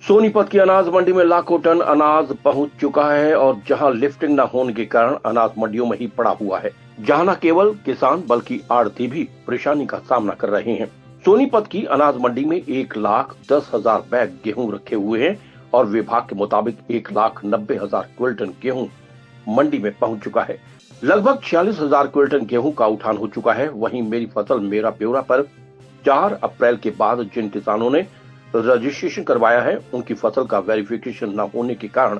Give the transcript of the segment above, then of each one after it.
सोनीपत की अनाज मंडी में लाखों टन अनाज पहुंच चुका है और जहां लिफ्टिंग न होने के कारण अनाज मंडियों में ही पड़ा हुआ है, जहां न केवल किसान बल्कि आड़ती भी परेशानी का सामना कर रहे हैं। सोनीपत की अनाज मंडी में 1,10,000 बैग गेहूं रखे हुए हैं और विभाग के मुताबिक 1,90,000 क्विंटल गेहूं मंडी में पहुंच चुका है। लगभग 46,000 क्विंटल गेहूं का उठान हो चुका है। वहीं मेरी फसल मेरा ब्यौरा पर 4 अप्रैल के बाद जिन किसानों ने रजिस्ट्रेशन करवाया है, उनकी फसल का वेरिफिकेशन न होने के कारण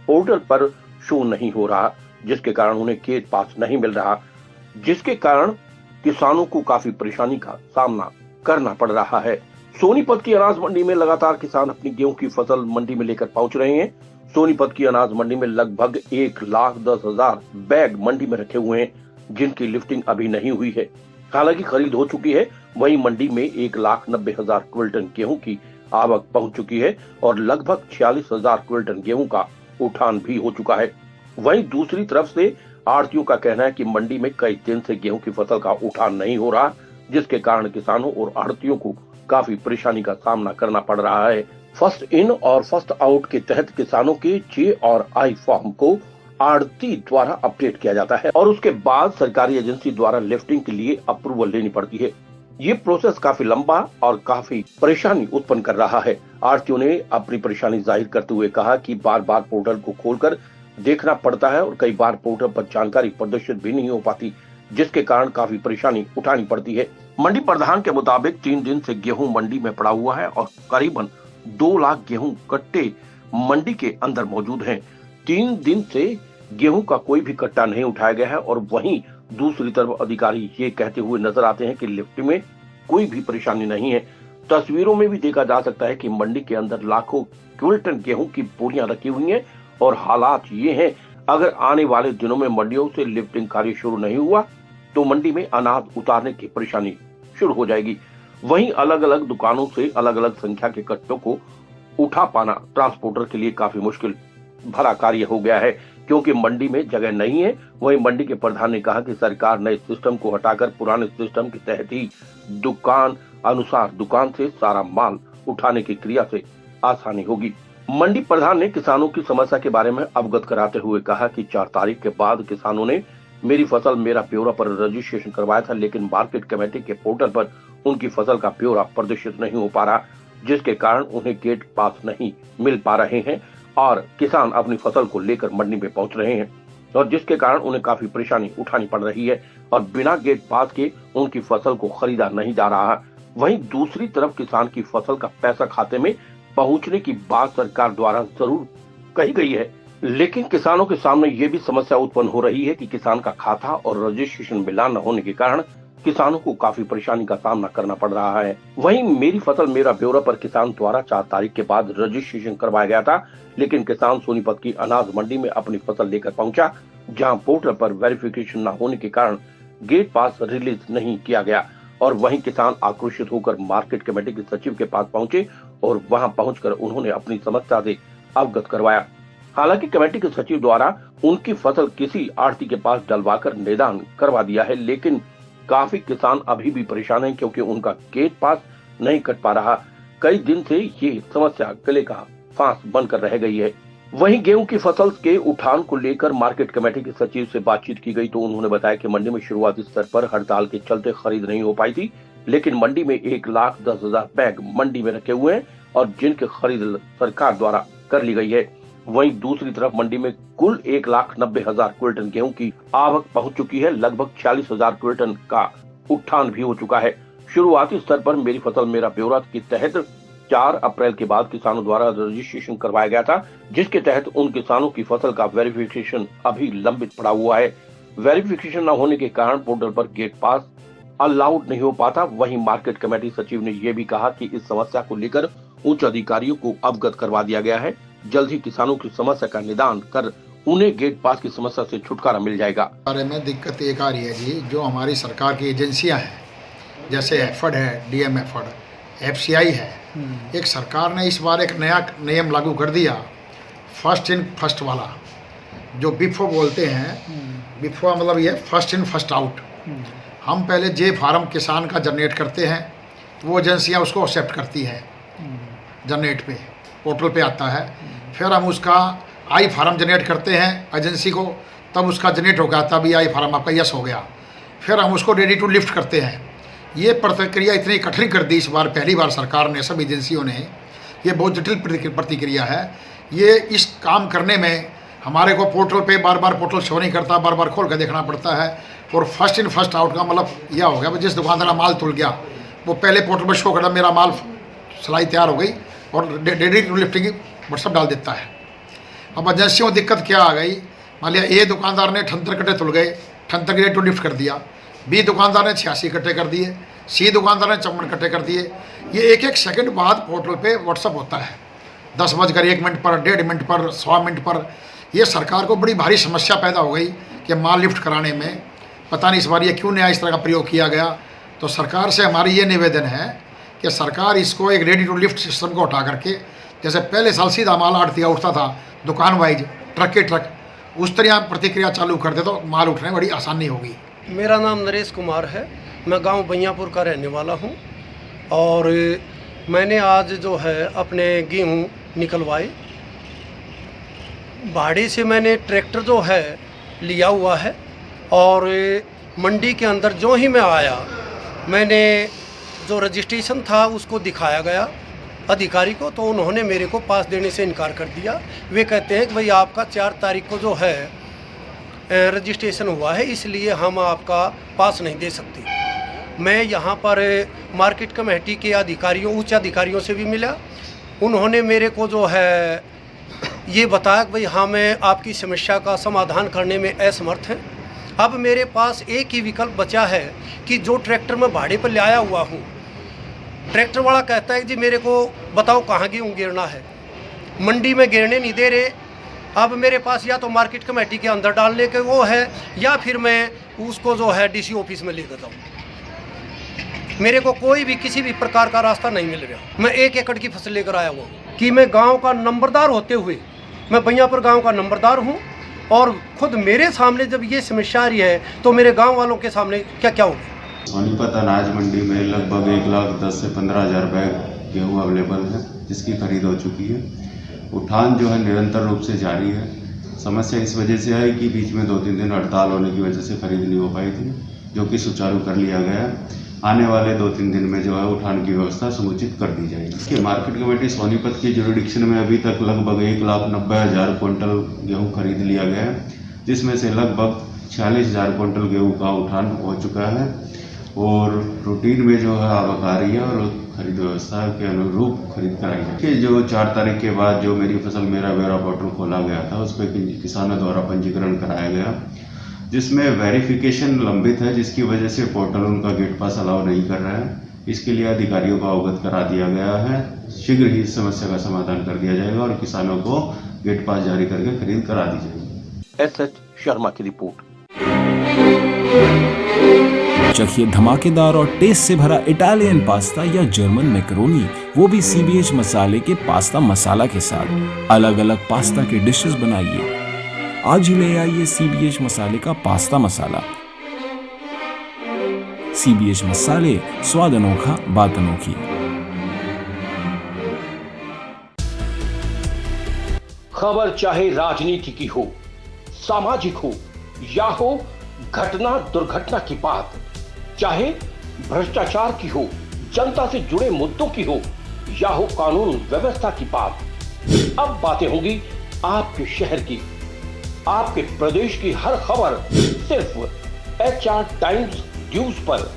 पोर्टल पर शो नहीं हो रहा, जिसके कारण उन्हें गेट पास नहीं मिल रहा, जिसके कारण किसानों को काफी परेशानी का सामना करना पड़ रहा है। सोनीपत की अनाज मंडी में लगातार किसान अपनी गेहूं की फसल मंडी में लेकर पहुंच रहे हैं। सोनीपत की अनाज मंडी में लगभग 1,10,000 बैग मंडी में रखे हुए हैं, जिनकी लिफ्टिंग अभी नहीं हुई है। हालांकि खरीद हो चुकी है। वहीं मंडी में 1,90,000 क्विंटल गेहूं की आवक पहुंच चुकी है और लगभग 46,000 क्विंटल गेहूं का उठान भी हो चुका है। वहीं दूसरी तरफ से आड़तियों का कहना है कि मंडी में कई दिन से गेहूं की फसल का उठान नहीं हो रहा, जिसके कारण किसानों और आड़तियों को काफी परेशानी का सामना करना पड़ रहा है। फर्स्ट इन और फर्स्ट आउट के तहत किसानों के जे और आई फॉर्म को आड़ती द्वारा अपडेट किया जाता है और उसके बाद सरकारी एजेंसी द्वारा लिफ्टिंग के लिए अप्रूवल लेनी पड़ती है। ये प्रोसेस काफी लंबा और काफी परेशानी उत्पन्न कर रहा है। आड़तियों ने अपनी परेशानी जाहिर करते हुए कहा कि बार बार पोर्टल को खोलकर देखना पड़ता है और कई बार पोर्टल पर जानकारी प्रदर्शित भी नहीं हो पाती, जिसके कारण काफी परेशानी उठानी पड़ती है। मंडी प्रधान के मुताबिक 3 दिन से गेहूं मंडी में पड़ा हुआ है और करीबन 2 लाख गेहूं कट्टे मंडी के अंदर मौजूद हैं। 3 दिन से गेहूं का कोई भी कट्टा नहीं उठाया गया है और वहीं दूसरी तरफ अधिकारी ये कहते हुए नजर आते हैं कि लिफ्ट में कोई भी परेशानी नहीं है। तस्वीरों में भी देखा जा सकता है कि मंडी के अंदर लाखों क्विंटल गेहूं की बोरियां रखी हुई हैं और हालात ये हैं, अगर आने वाले दिनों में मंडियों से लिफ्टिंग कार्य शुरू नहीं हुआ तो मंडी में अनाज उतारने की परेशानी शुरू हो जाएगी। वहीं अलग अलग दुकानों से अलग अलग संख्या के कट्टों को उठा पाना ट्रांसपोर्टर के लिए काफी मुश्किल भरा कार्य हो गया है, क्योंकि मंडी में जगह नहीं है। वहीं मंडी के प्रधान ने कहा कि सरकार नए सिस्टम को हटाकर पुराने सिस्टम के तहत ही दुकान अनुसार दुकान से सारा माल उठाने की क्रिया से आसानी होगी। मंडी प्रधान ने किसानों की समस्या के बारे में अवगत कराते हुए कहा कि 4 तारीख के बाद किसानों ने मेरी फसल मेरा ब्यौरा पर रजिस्ट्रेशन करवाया था, लेकिन मार्केट कमेटी के पोर्टल पर उनकी फसल का ब्यौरा प्रदर्शित नहीं हो पा रहा, जिसके कारण उन्हें गेट पास नहीं मिल पा रहे हैं और किसान अपनी फसल को लेकर मंडी में पहुंच रहे हैं और जिसके कारण उन्हें काफी परेशानी उठानी पड़ रही है और बिना गेट पास के उनकी फसल को खरीदा नहीं जा रहा। वहीं दूसरी तरफ किसान की फसल का पैसा खाते में पहुंचने की बात सरकार द्वारा जरूर कही गई है, लेकिन किसानों के सामने ये भी समस्या उत्पन्न हो रही है कि किसान का खाता और रजिस्ट्रेशन मिलान न होने के कारण किसानों को काफी परेशानी का सामना करना पड़ रहा है। वहीं मेरी फसल मेरा ब्यौरा पर किसान द्वारा 4 तारीख के बाद रजिस्ट्रेशन करवाया गया था, लेकिन किसान सोनीपत की अनाज मंडी में अपनी फसल लेकर पहुंचा, जहां पोर्टल पर वेरिफिकेशन न होने के कारण गेट पास रिलीज नहीं किया गया और वहीं किसान आक्रोशित होकर मार्केट कमेटी के सचिव के पास पहुंचे और वहां पहुंचकर उन्होंने अपनी समस्या से अवगत करवाया। हालांकि कमेटी के सचिव द्वारा उनकी फसल किसी आड़ती के पास डलवाकर निदान करवा दिया है, लेकिन काफी किसान अभी भी परेशान हैं क्योंकि उनका गेट पास नहीं कट पा रहा। कई दिन से ये समस्या गले का फांस बनकर रह गई है। वहीं गेहूं की फसल के उठान को लेकर मार्केट कमेटी के सचिव से बातचीत की गई तो उन्होंने बताया कि मंडी में शुरुआती स्तर पर हड़ताल के चलते खरीद नहीं हो पाई थी, लेकिन मंडी में 1,10,000 बैग मंडी में रखे हुए हैं और जिनकी खरीद सरकार द्वारा कर ली गई है। वहीं दूसरी तरफ मंडी में कुल 1,90,000 क्विंटल गेहूं की आवक पहुंच चुकी है। लगभग 46,000 क्विंटल का उठान भी हो चुका है। शुरुआती स्तर पर मेरी फसल मेरा ब्यौरा के तहत 4 अप्रैल के बाद किसानों द्वारा रजिस्ट्रेशन करवाया गया था, जिसके तहत उन किसानों की फसल का वेरिफिकेशन अभी लंबित पड़ा हुआ है। वेरिफिकेशन न होने के कारण पोर्टल पर गेट पास अलाउड नहीं हो पाता। वहीं मार्केट कमेटी सचिव ने यह भी कहा कि इस समस्या को लेकर उच्च अधिकारियों को अवगत करवा दिया गया है। जल्द ही किसानों की समस्या का निदान कर उन्हें गेट पास की समस्या से छुटकारा मिल जाएगा। बारे में दिक्कत एक आ रही है जी, जो हमारी सरकार की एजेंसियां हैं, जैसे एफड है, डीएम एफड, एफसीआई है, एक सरकार ने इस बार एक नया नियम लागू कर दिया, फर्स्ट इन फर्स्ट वाला, जो बिफो बोलते हैं। बिफो मतलब ये फर्स्ट इन फर्स्ट आउट। हम पहले जे फार्म किसान का जनरेट करते हैं तो वो एजेंसियाँ उसको एक्सेप्ट करती हैं जनरेट पे, पोर्टल पे आता है, फिर हम उसका आई फार्म जनरेट करते हैं एजेंसी को, तब उसका जनरेट हो गया, तब ये आई फार्म आपका यस हो गया, फिर हम उसको रेडी टू लिफ्ट करते हैं। ये प्रक्रिया इतनी कठिन कर दी इस बार, पहली बार सरकार ने, सब एजेंसियों ने, ये बहुत जटिल प्रतिक्रिया है। ये इस काम करने में हमारे को पोर्टल पे बार बार पोर्टल शो नहीं करता, बार बार खोल कर देखना पड़ता है, और फर्स्ट इन फर्स्ट आउट का मतलब यह हो गया, जिस दुकानदार माल तुल गया वो पहले पोर्टल पर शो करता मेरा माल सिलाई तैयार हो गई और रेडी टू लिफ्टिंग व्हाट्सअप डाल देता है। अब एजेंसियों में दिक्कत क्या आ गई, मान लिया ए दुकानदार ने 78 कट्टे तुल गए, 78 रेडी टू लिफ्ट कर दिया, बी दुकानदार ने 86 कट्टे कर दिए, सी दुकानदार ने 54 कट्टे कर दिए। ये एक एक सेकंड बाद पोर्टल पे व्हाट्सअप होता है, 10:01 पर, 1.5 मिनट पर, 100 मिनट पर। ये सरकार को बड़ी भारी समस्या पैदा हो गई कि माल लिफ्ट कराने में, पता नहीं इस बार ये क्यों नया इस तरह का प्रयोग किया गया। तो सरकार से हमारी ये निवेदन है कि सरकार इसको एक रेडी टू लिफ्ट सिस्टम को हटा करके, जैसे पहले साल सीधा माल आड़तिया उठता था दुकान वाइज ट्रक के ट्रक, उस तरह प्रतिक्रिया चालू कर दे तो माल उठने में बड़ी आसानी होगी। मेरा नाम नरेश कुमार है, मैं गांव बैयापुर का रहने वाला हूं, और मैंने आज जो है अपने गेहूं निकलवाए। भाड़े से मैंने ट्रैक्टर जो है लिया हुआ है, और मंडी के अंदर जो ही मैं आया, मैंने जो रजिस्ट्रेशन था उसको दिखाया गया अधिकारी को, तो उन्होंने मेरे को पास देने से इनकार कर दिया। वे कहते हैं कि भाई आपका 4 तारीख को जो है रजिस्ट्रेशन हुआ है, इसलिए हम आपका पास नहीं दे सकते। मैं यहाँ पर मार्केट कमेटी के अधिकारियों, उच्च अधिकारियों से भी मिला, उन्होंने मेरे को जो है ये बताया कि भाई हाँ, मैं आपकी समस्या का समाधान करने में असमर्थ हैं। अब मेरे पास एक ही विकल्प बचा है कि जो ट्रैक्टर मैं भाड़े पर ले आया हुआ हूँ, ट्रैक्टर वाला कहता है कि जी मेरे को बताओ कहाँ गेहूँ गिरना है, मंडी में गिरने नहीं दे रहे। अब मेरे पास या तो मार्केट कमेटी के अंदर डालने के वो है, या फिर मैं उसको जो है डीसी ऑफिस में लेकर जाऊँ। मेरे को कोई भी किसी भी प्रकार का रास्ता नहीं मिल रहा। मैं 1 एकड़ की फसल लेकर आया हुआ हूँ कि मैं गांव का नंबरदार होते हुए, मैं बैयापुर गांव का नंबरदार हूँ, और खुद मेरे सामने जब ये समस्या आ रही है तो मेरे गांव वालों के सामने क्या क्या होगा। सोनीपत अनाज मंडी में लगभग 1,10,000 से 15,000 बैग गेहूँ अवेलेबल है, जिसकी खरीद हो चुकी है। उठान जो है निरंतर रूप से जारी है। समस्या इस वजह से है कि बीच में 2-3 दिन हड़ताल होने की वजह से खरीद नहीं हो पाई थी, जो कि सुचारू कर लिया गया है। आने वाले 2-3 दिन में जो है उठान की व्यवस्था समुचित कर दी जाएगी। कि मार्केट कमेटी सोनीपत की जुरिडिक्शन में अभी तक लगभग 1,90,000 क्विंटल गेहूँ खरीद लिया गया है, जिसमें से लगभग 46,000 क्विंटल गेहूँ का उठान हो चुका है, और रूटीन में जो है आवक आ रही है, और खरीद व्यवस्था के अनुरूप खरीद कराई जाए। कि जो 4 तारीख के बाद जो मेरी फसल मेरा ब्यौरा पोर्टल खोला गया था, उस पर किसानों द्वारा पंजीकरण कराया गया, जिसमें वेरिफिकेशन लंबित है, जिसकी वजह से पोर्टल उनका गेट पास अलाउ नहीं कर रहा है। इसके लिए अधिकारियों को अवगत करा दिया गया है। शीघ्र ही इस समस्या का समाधान कर दिया जाएगा और किसानों को गेट पास जारी करके खरीद करा दी जाएगी। एसएच शर्मा की रिपोर्ट। चखिए धमाकेदार और टेस्ट से भरा इटालियन पास्ता या जर्मन मैकरोनी, वो भी सीबीएच मसाले के पास्ता मसाला के साथ। अलग अलग पास्ता के डिशेस बनाइए। आज ही ले आइए सीबीएच मसाले का पास्ता मसाला। सीबीएच मसाले, स्वाद अनोखा, बात अनोखी। खबर चाहे राजनीति की हो, सामाजिक हो, या हो घटना दुर्घटना की बात, चाहे भ्रष्टाचार की हो, जनता से जुड़े मुद्दों की हो, या हो कानून व्यवस्था की बात, अब बातें होंगी आपके शहर की, आपके प्रदेश की हर खबर सिर्फ HR टाइम्स न्यूज पर।